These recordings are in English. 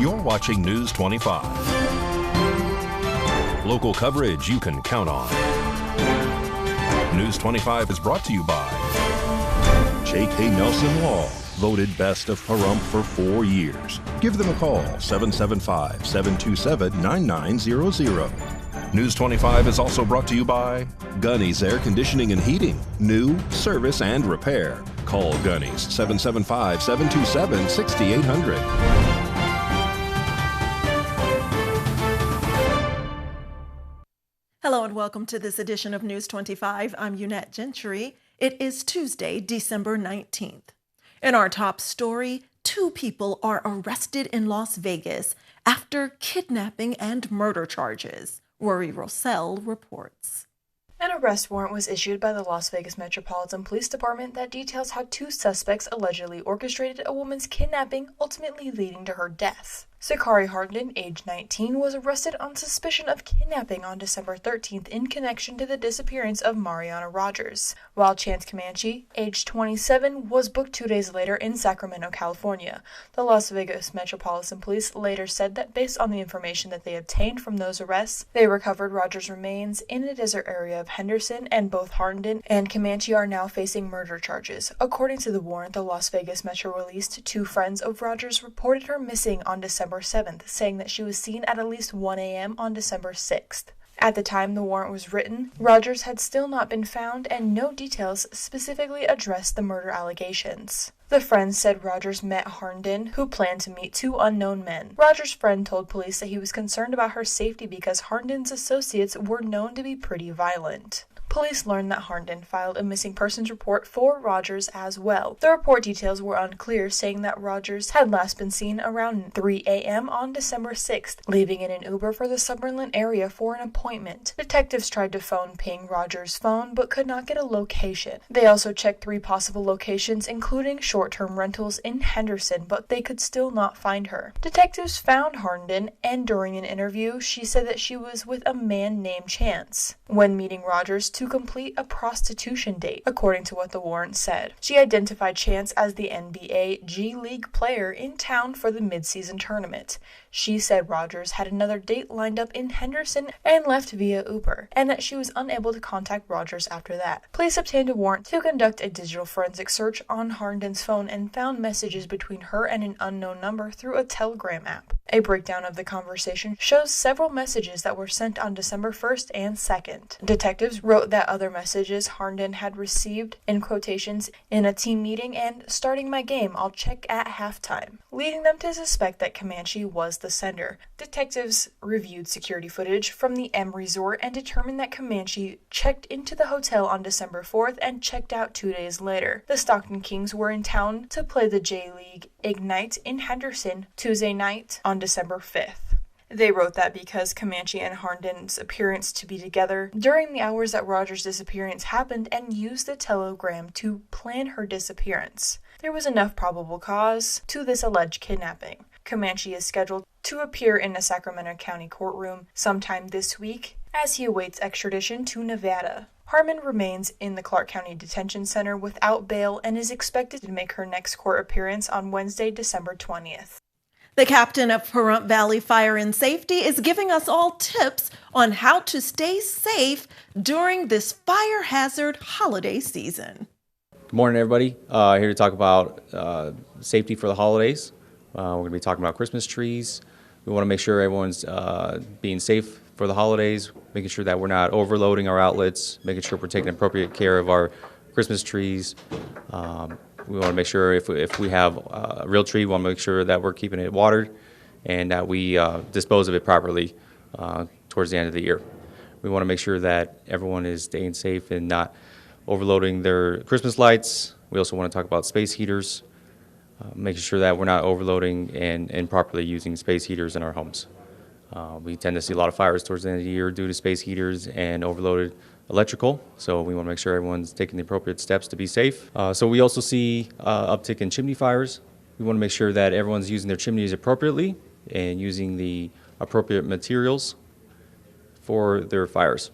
You're watching News 25. Local coverage you can count on. News 25 is brought to you by J.K. Nelson Law, voted best of Pahrump for 4 years. Give them a call, 775-727-9900. News 25 is also brought to you by Gunny's Air Conditioning and Heating. New, service, and repair. Call Gunny's, 775-727-6800. Hello and welcome to this edition of News 25. I'm Unette Gentry. It is Tuesday, December 19th. In our top story, 2 people are arrested in Las Vegas after kidnapping and murder charges. Rory Rossell reports. An arrest warrant was issued by the Las Vegas Metropolitan Police Department that details how 2 suspects allegedly orchestrated a woman's kidnapping, ultimately leading to her death. Sakari Harden, age 19, was arrested on suspicion of kidnapping on December 13th in connection to the disappearance of Mariana Rogers, while Chance Comanche, age 27, was booked 2 days later in Sacramento, California. The Las Vegas Metropolitan Police later said that based on the information that they obtained from those arrests, they recovered Rogers' remains in a desert area of Henderson, and both Harden and Comanche are now facing murder charges. According to the warrant, the Las Vegas Metro released 2 friends of Rogers reported her missing on December 7th, saying that she was seen at least 1 a.m. on December 6th. At the time the warrant was written, Rogers had still not been found and no details specifically addressed the murder allegations. The friends said Rogers met Harnden, who planned to meet 2 unknown men. Rogers' friend told police that he was concerned about her safety because Harnden's associates were known to be pretty violent. Police learned that Harnden filed a missing persons report for Rogers as well. The report details were unclear, saying that Rogers had last been seen around 3 a.m. on December 6th, leaving in an Uber for the Summerlin area for an appointment. Detectives tried to ping Rogers' phone, but could not get a location. They also checked 3 possible locations, including short-term rentals in Henderson, but they could still not find her. Detectives found Harnden, and during an interview, she said that she was with a man named Chance when meeting Rogers to complete a prostitution date, according to what the warrant said. She identified Chance as the NBA G League player in town for the midseason tournament. She said Rogers had another date lined up in Henderson and left via Uber, and that she was unable to contact Rogers after that. Police obtained a warrant to conduct a digital forensic search on Harnden's phone and found messages between her and an unknown number through a Telegram app. A breakdown of the conversation shows several messages that were sent on December 1st and 2nd. Detectives wrote that other messages Harnden had received, in quotations, in a team meeting and starting my game, I'll check at halftime, leading them to suspect that Comanche was the sender. Detectives reviewed security footage from the M Resort and determined that Comanche checked into the hotel on December 4th and checked out 2 days later. The Stockton Kings were in town to play the J League Ignite in Henderson Tuesday night on December 5th. They wrote that because Comanche and Harnden's appearance to be together during the hours that Rogers' disappearance happened and used the telegram to plan her disappearance, there was enough probable cause to this alleged kidnapping. Comanche is scheduled to appear in a Sacramento County courtroom sometime this week as he awaits extradition to Nevada. Harmon remains in the Clark County Detention Center without bail and is expected to make her next court appearance on Wednesday, December 20th. The captain of Pahrump Valley Fire and Safety is giving us all tips on how to stay safe during this fire hazard holiday season. Good morning, everybody. Here to talk about safety for the holidays. We're going to be talking about Christmas trees. We want to make sure everyone's being safe for the holidays, making sure that we're not overloading our outlets, making sure we're taking appropriate care of our Christmas trees. We want to make sure if we have a real tree, we want to make sure that we're keeping it watered and that we dispose of it properly towards the end of the year. We want to make sure that everyone is staying safe and not overloading their Christmas lights. We also want to talk about space heaters, making sure that we're not overloading and improperly using space heaters in our homes. We tend to see a lot of fires towards the end of the year due to space heaters and overloaded electrical, so we want to make sure everyone's taking the appropriate steps to be safe. So we also see uptick in chimney fires. We want to make sure that everyone's using their chimneys appropriately and using the appropriate materials for their fires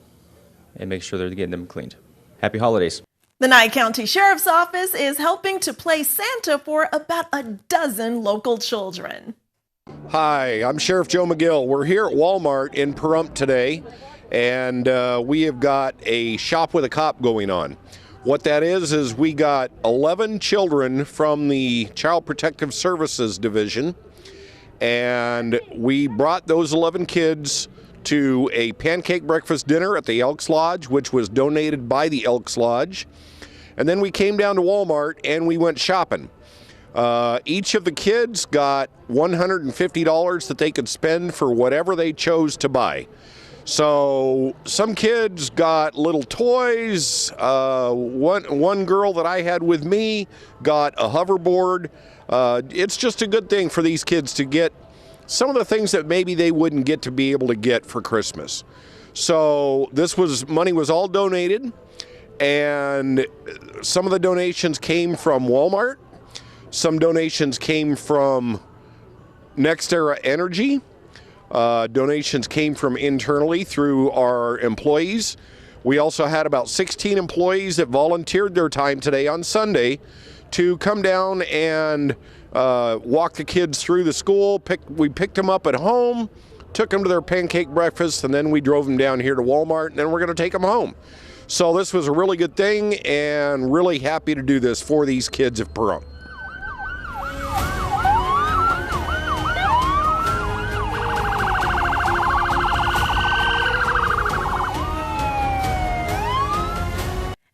and make sure they're getting them cleaned. Happy holidays. The Nye County Sheriff's Office is helping to play Santa for about a dozen local children. Hi, I'm Sheriff Joe McGill. We're here at Walmart in Pahrump today, and we have got a shop with a cop going on. What that is we got 11 children from the Child Protective Services Division, and we brought those 11 kids to a pancake breakfast dinner at the Elks Lodge, which was donated by the Elks Lodge. And then we came down to Walmart and we went shopping. Each of the kids got $150 that they could spend for whatever they chose to buy. So some kids got little toys. One girl that I had with me got a hoverboard. It's just a good thing for these kids to get some of the things that maybe they wouldn't get to be able to get for Christmas. So money was all donated, and some of the donations came from Walmart. Some donations came from NextEra Energy. Donations came from internally through our employees. We also had about 16 employees that volunteered their time today on Sunday to come down and walk the kids through the school. We picked them up at home, took them to their pancake breakfast, and then we drove them down here to Walmart, and then we're going to take them home. So this was a really good thing, and really happy to do this for these kids of Pahrump.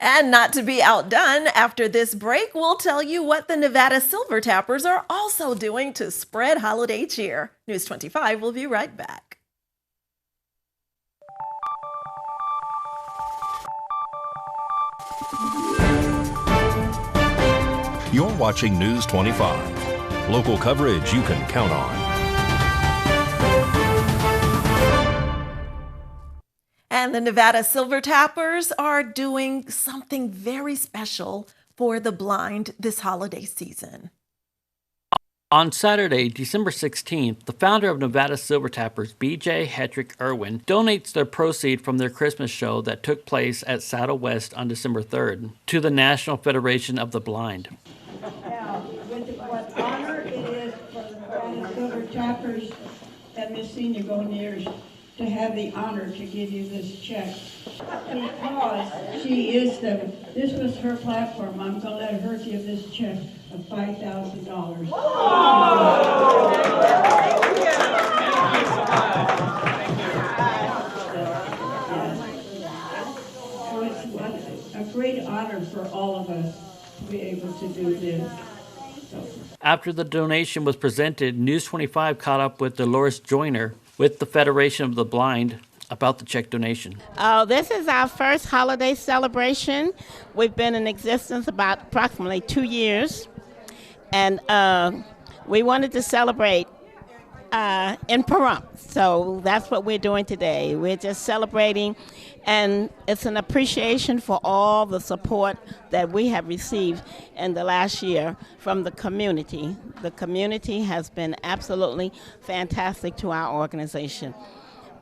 And not to be outdone, after this break, we'll tell you what the Nevada Silver Tappers are also doing to spread holiday cheer. News 25 will be right back. You're watching News 25. Local coverage you can count on. And the Nevada Silver Tappers are doing something very special for the blind this holiday season. On Saturday, December 16th, the founder of Nevada Silver Tappers, B.J. Hedrick Irwin, donates their proceed from their Christmas show that took place at Saddle West on December 3rd to the National Federation of the Blind. Now, what honor it is for the Nevada Silver Tappers and Miss Senior Goniers to have the honor to give you this check. Because this was her platform, I'm going to let her give this check of $5,000. So it's a great honor for all of us to be able to do this. After the donation was presented, News 25 caught up with Dolores Joyner with the Federation of the Blind about the check donation. This is our first holiday celebration. We've been in existence about approximately 2 years, and we wanted to celebrate in Pahrump. So that's what we're doing today. We're just celebrating, and it's an appreciation for all the support that we have received in the last year from the community. The community has been absolutely fantastic to our organization.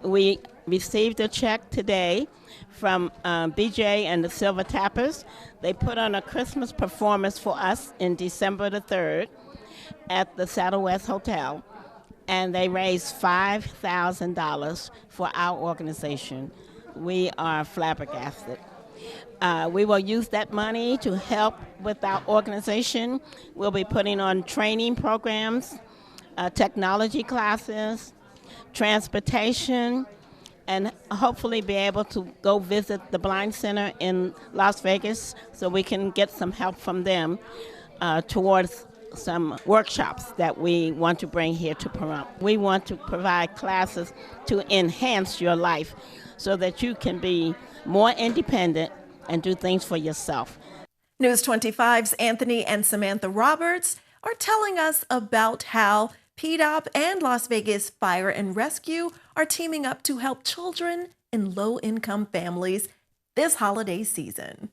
We received a check today from BJ and the Silver Tappers. They put on a Christmas performance for us in December the 3rd at the Saddle West Hotel, and they raised $5,000 for our organization. We are flabbergasted. We will use that money to help with our organization. We'll be putting on training programs, technology classes, transportation, and hopefully be able to go visit the Blind Center in Las Vegas so we can get some help from them towards some workshops that we want to bring here to Pahrump. We want to provide classes to enhance your life so that you can be more independent and do things for yourself. News 25's Anthony and Samantha Roberts are telling us about how PDOP and Las Vegas Fire and Rescue are teaming up to help children in low-income families this holiday season.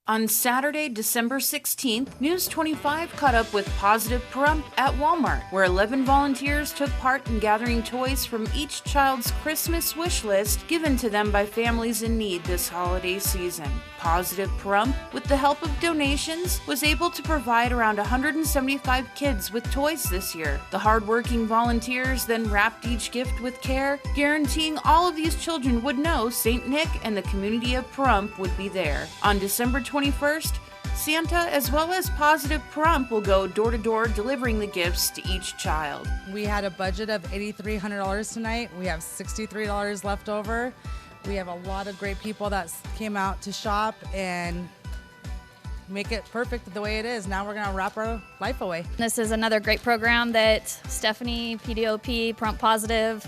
On Saturday, December 16th, News 25 caught up with Positive Pahrump at Walmart, where 11 volunteers took part in gathering toys from each child's Christmas wish list given to them by families in need this holiday season. Positive Pahrump, with the help of donations, was able to provide around 175 kids with toys this year. The hardworking volunteers then wrapped each gift with care, guaranteeing all of these children would know St. Nick and the community of Pahrump would be there. On December 21st, Santa as well as Positive Pahrump will go door to door delivering the gifts to each child. We had a budget of $8,300 tonight. We have $63 left over. We have a lot of great people that came out to shop and make it perfect the way it is. Now we're going to wrap our life away. This is another great program that Stephanie, PDOP, Pahrump Positive,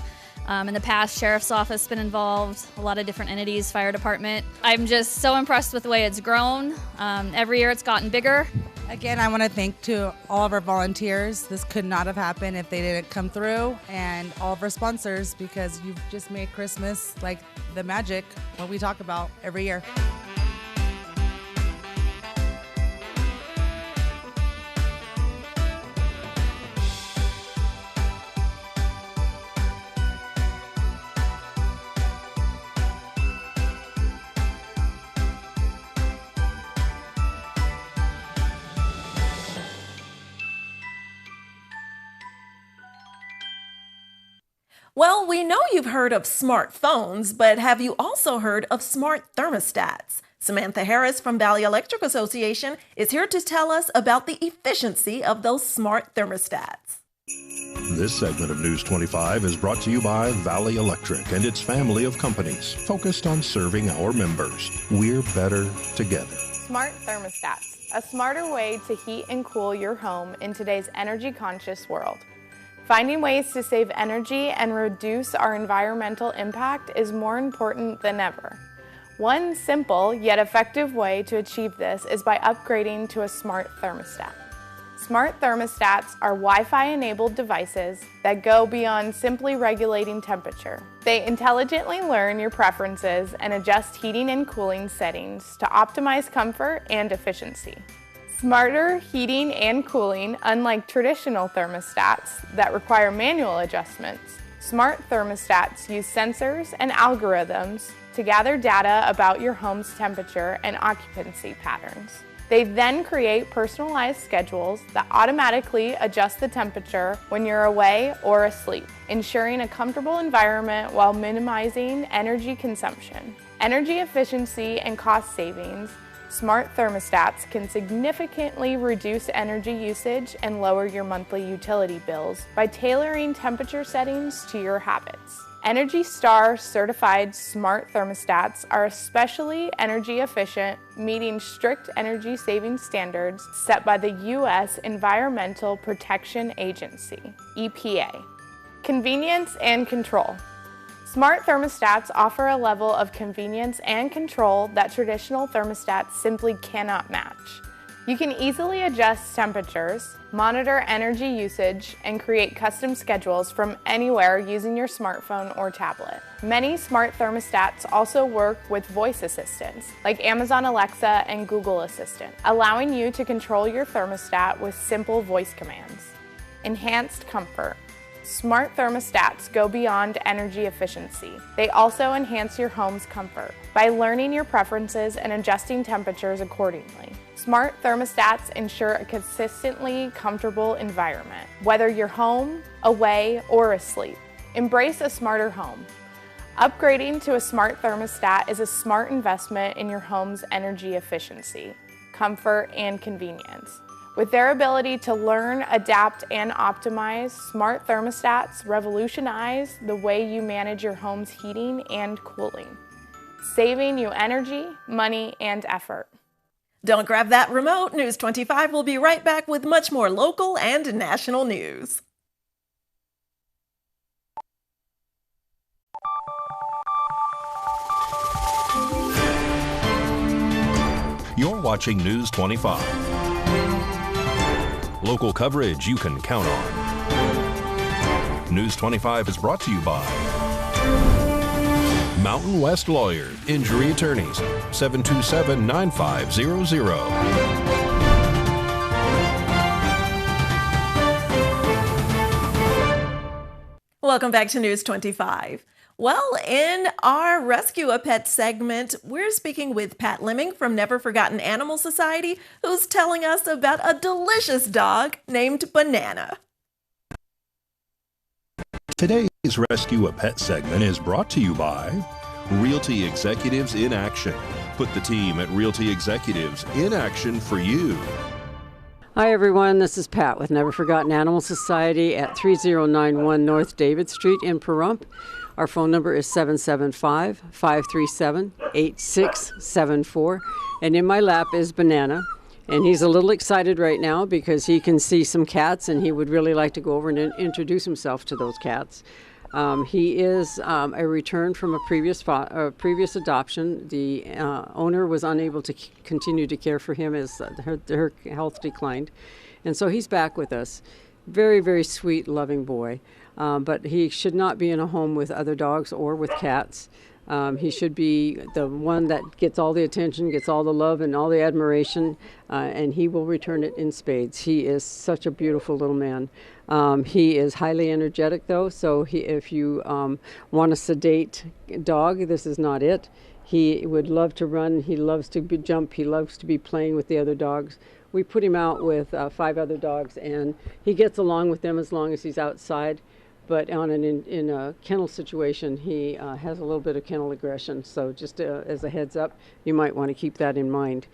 in the past, Sheriff's Office has been involved, a lot of different entities, Fire Department. I'm just so impressed with the way it's grown. Every year it's gotten bigger. Again, I want to thank to all of our volunteers. This could not have happened if they didn't come through, and all of our sponsors, because you've just made Christmas like the magic, what we talk about every year. Well, we know you've heard of smartphones, but have you also heard of smart thermostats? Samantha Harris from Valley Electric Association is here to tell us about the efficiency of those smart thermostats. This segment of News 25 is brought to you by Valley Electric and its family of companies focused on serving our members. We're better together. Smart thermostats, a smarter way to heat and cool your home in today's energy-conscious world. Finding ways to save energy and reduce our environmental impact is more important than ever. One simple yet effective way to achieve this is by upgrading to a smart thermostat. Smart thermostats are Wi-Fi enabled devices that go beyond simply regulating temperature. They intelligently learn your preferences and adjust heating and cooling settings to optimize comfort and efficiency. Smarter heating and cooling, unlike traditional thermostats that require manual adjustments, smart thermostats use sensors and algorithms to gather data about your home's temperature and occupancy patterns. They then create personalized schedules that automatically adjust the temperature when you're away or asleep, ensuring a comfortable environment while minimizing energy consumption. Energy efficiency and cost savings. Smart thermostats can significantly reduce energy usage and lower your monthly utility bills by tailoring temperature settings to your habits. Energy Star certified smart thermostats are especially energy efficient, meeting strict energy saving standards set by the U.S. Environmental Protection Agency, EPA. Convenience and control. Smart thermostats offer a level of convenience and control that traditional thermostats simply cannot match. You can easily adjust temperatures, monitor energy usage, and create custom schedules from anywhere using your smartphone or tablet. Many smart thermostats also work with voice assistants, like Amazon Alexa and Google Assistant, allowing you to control your thermostat with simple voice commands. Enhanced comfort. Smart thermostats go beyond energy efficiency. They also enhance your home's comfort by learning your preferences and adjusting temperatures accordingly. Smart thermostats ensure a consistently comfortable environment, whether you're home, away, or asleep. Embrace a smarter home. Upgrading to a smart thermostat is a smart investment in your home's energy efficiency, comfort, and convenience. With their ability to learn, adapt, and optimize, smart thermostats revolutionize the way you manage your home's heating and cooling, saving you energy, money, and effort. Don't grab that remote. News 25 will be right back with much more local and national news. You're watching News 25. Local coverage you can count on. News 25 is brought to you by Mountain West Lawyer, Injury Attorneys, 727-9500. Welcome back to News 25. Well, in our Rescue a Pet segment, we're speaking with Pat Lemming from Never Forgotten Animal Society, who's telling us about a delicious dog named Banana. Today's Rescue a Pet segment is brought to you by Realty Executives in Action. Put the team at Realty Executives in action for you. Hi everyone, this is Pat with Never Forgotten Animal Society at 3091 North David Street in Pahrump. Our phone number is 775-537-8674. And in my lap is Banana. And he's a little excited right now because he can see some cats and he would really like to go over and introduce himself to those cats. He is a return from a previous adoption. The owner was unable to continue to care for him as her health declined. And so he's back with us. Very, very sweet, loving boy. But he should not be in a home with other dogs or with cats. He should be the one that gets all the attention, gets all the love and all the admiration, and he will return it in spades. He is such a beautiful little man. He is highly energetic, though, so if you want a sedate dog, this is not it. He would love to run. He loves to jump. He loves to be playing with the other dogs. We put him out with 5 other dogs, and he gets along with them as long as he's outside. But in a kennel situation, he has a little bit of kennel aggression. So just as a heads up, you might want to keep that in mind.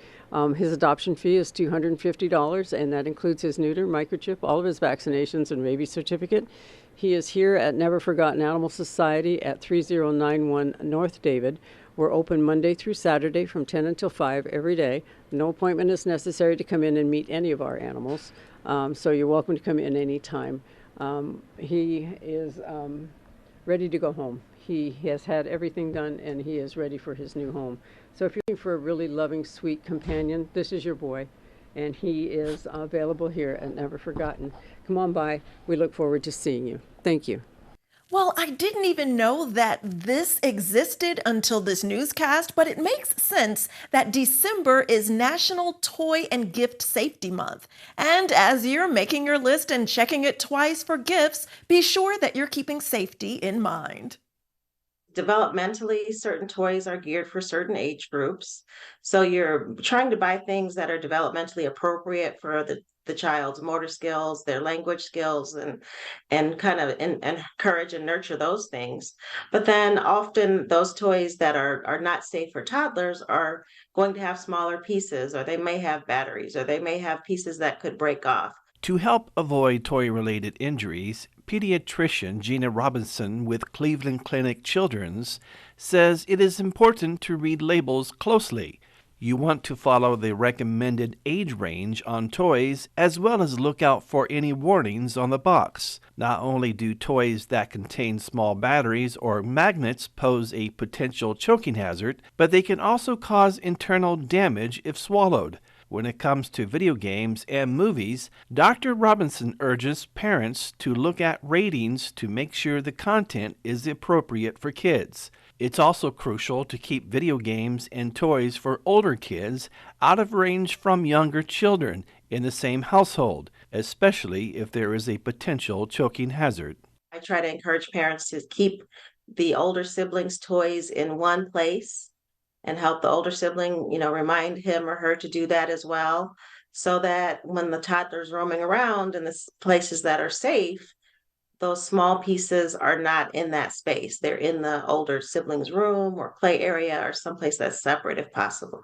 His adoption fee is $250, and that includes his neuter, microchip, all of his vaccinations, and rabies certificate. He is here at Never Forgotten Animal Society at 3091 North David. We're open Monday through Saturday from 10 until 5 every day. No appointment is necessary to come in and meet any of our animals, so you're welcome to come in anytime. He is ready to go home. He has had everything done and he is ready for his new home. So if you're looking for a really loving, sweet companion, this is your boy. And he is available here at Never Forgotten. Come on by. We look forward to seeing you. Thank you. Well, I didn't even know that this existed until this newscast, but it makes sense that December is National Toy and Gift Safety Month. And as you're making your list and checking it twice for gifts, be sure that you're keeping safety in mind. Developmentally, certain toys are geared for certain age groups. So you're trying to buy things that are developmentally appropriate for the child's motor skills, their language skills, and kind of encourage and nurture those things. But then often those toys that are not safe for toddlers are going to have smaller pieces, or they may have batteries, or they may have pieces that could break off. To help avoid toy-related injuries, pediatrician Gina Robinson with Cleveland Clinic Children's says it is important to read labels closely. You want to follow the recommended age range on toys as well as look out for any warnings on the box. Not only do toys that contain small batteries or magnets pose a potential choking hazard, but they can also cause internal damage if swallowed. When it comes to video games and movies, Dr. Robinson urges parents to look at ratings to make sure the content is appropriate for kids. It's also crucial to keep video games and toys for older kids out of range from younger children in the same household, especially if there is a potential choking hazard. I try to encourage parents to keep the older siblings' toys in one place and help the older sibling, remind him or her to do that as well, so that when the toddler's roaming around in the places that are safe, those small pieces are not in that space. They're in the older sibling's room or play area or someplace that's separate if possible.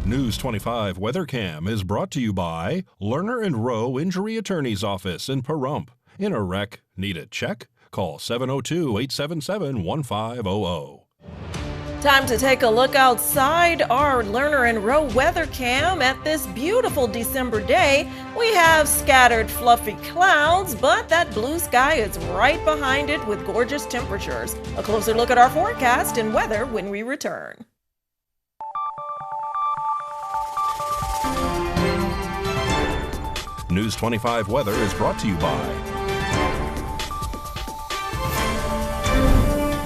News 25 Weather Cam is brought to you by Lerner and Rowe Injury Attorney's Office in Pahrump. In a wreck, need a check? Call 702-877-1500. Time to take a look outside our Lerner and Rowe weather cam. At this beautiful December day, we have scattered fluffy clouds, but that blue sky is right behind it with gorgeous temperatures. A closer look at our forecast and weather when we return. News 25 Weather is brought to you by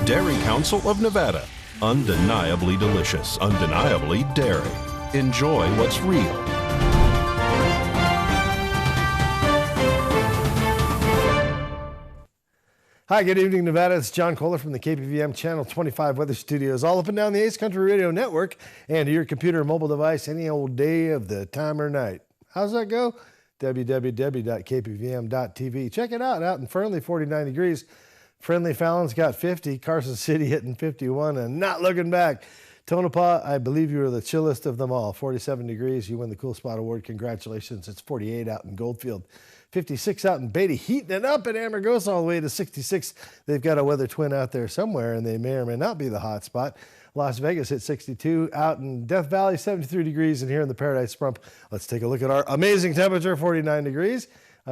Dairy Council of Nevada. Undeniably delicious, undeniably dairy. Enjoy what's real. Hi, good evening, Nevada. It's John Kohler from the KPVM Channel 25 Weather Studios, all up and down the Ace Country Radio Network and to your computer or mobile device any old day of the time or night. How's that go? www.kpvm.tv. Check it out in Fernley, 49 degrees. Friendly Fallon's got 50. Carson City hitting 51 and not looking back. Tonopah, I believe you are the chillest of them all. 47 degrees. You win the Cool Spot Award. Congratulations. It's 48 out in Goldfield. 56 out in Beatty, heating it up in Amargosa all the way to 66. They've got a weather twin out there somewhere, and they may or may not be the hot spot. Las Vegas hit 62, out in Death Valley, 73 degrees, and here in the Paradise Sprump, let's take a look at our amazing temperature, 49 degrees.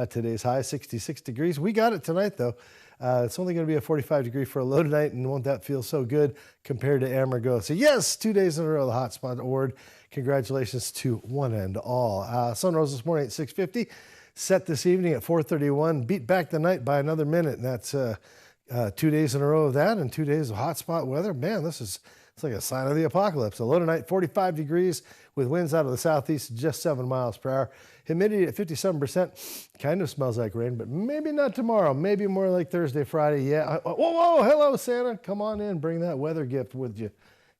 Today's high, 66 degrees. We got it tonight, though. It's only going to be a 45 degree for a low tonight, and won't that feel so good compared to Amargosa? Yes, 2 days in a row, the Hot Spot Award. Congratulations to one and all. Sun rose this morning at 6:50. Set this evening at 4:31, beat back the night by another minute, and that's 2 days in a row of that and 2 days of hot spot weather. Man, it's like a sign of the apocalypse. A low tonight, 45 degrees with winds out of the southeast, just 7 miles per hour. Humidity at 57%. Kind of smells like rain, but maybe not tomorrow. Maybe more like Thursday, Friday. Yeah. Whoa, hello, Santa. Come on in. Bring that weather gift with you.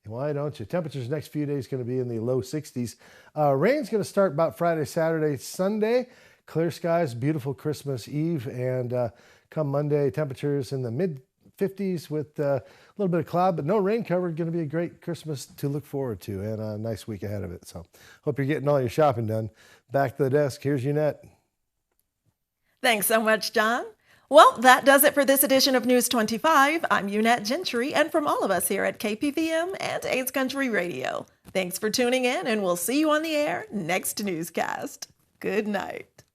Why don't you? Temperatures next few days going to be in the low 60s. Rain's going to start about Friday, Saturday, Sunday. Clear skies, beautiful Christmas Eve, and come Monday, temperatures in the mid-50s with a little bit of cloud, but no rain cover. Going to be a great Christmas to look forward to and a nice week ahead of it. So hope you're getting all your shopping done. Back to the desk. Here's Unette. Thanks so much, John. Well, that does it for this edition of News 25. I'm Unette Gentry, and from all of us here at KPVM and Ace Country Radio, thanks for tuning in, and we'll see you on the air next newscast. Good night.